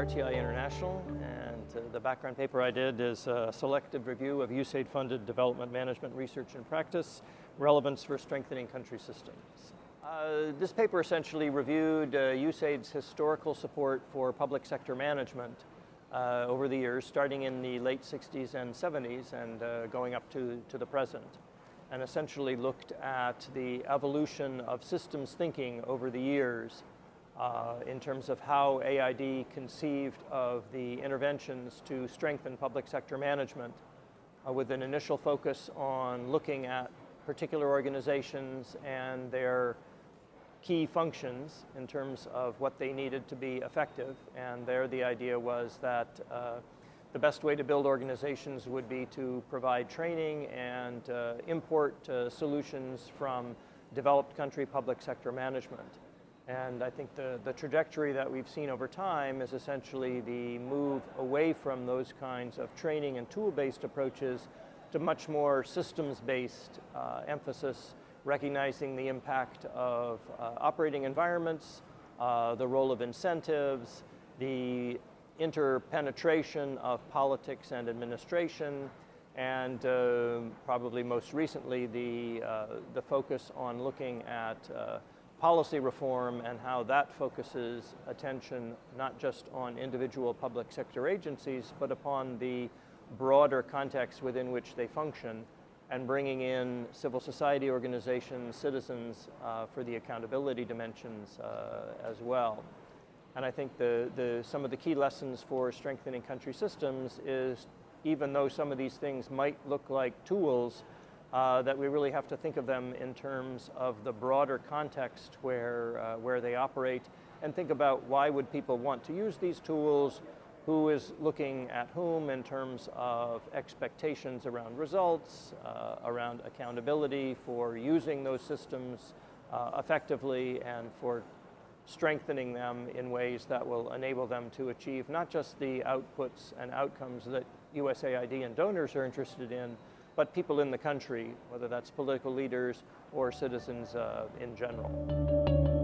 RTI International, and the background paper I did is a selective review of USAID-funded development management research and practice, relevance for strengthening country systems. This paper essentially reviewed USAID's historical support for public sector management over the years, starting in the late 60s and 70s and going up to the present, and essentially looked at the evolution of systems thinking over the years in terms of how AID conceived of the interventions to strengthen public sector management, with an initial focus on looking at particular organizations and their key functions in terms of what they needed to be effective. And there the idea was that the best way to build organizations would be to provide training and import solutions from developed country public sector management. And I think the trajectory that we've seen over time is essentially the move away from those kinds of training and tool-based approaches to much more systems-based emphasis, recognizing the impact of operating environments, the role of incentives, the interpenetration of politics and administration, and probably most recently the focus on looking at policy reform and how that focuses attention not just on individual public sector agencies, but upon the broader context within which they function, and bringing in civil society organizations, citizens for the accountability dimensions as well. And I think some of the key lessons for strengthening country systems is, even though some of these things might look like tools, that we really have to think of them in terms of the broader context where they operate, and think about why would people want to use these tools, who is looking at whom in terms of expectations around results, around accountability for using those systems effectively, and for strengthening them in ways that will enable them to achieve not just the outputs and outcomes that USAID and donors are interested in, but people in the country, whether that's political leaders or citizens in general.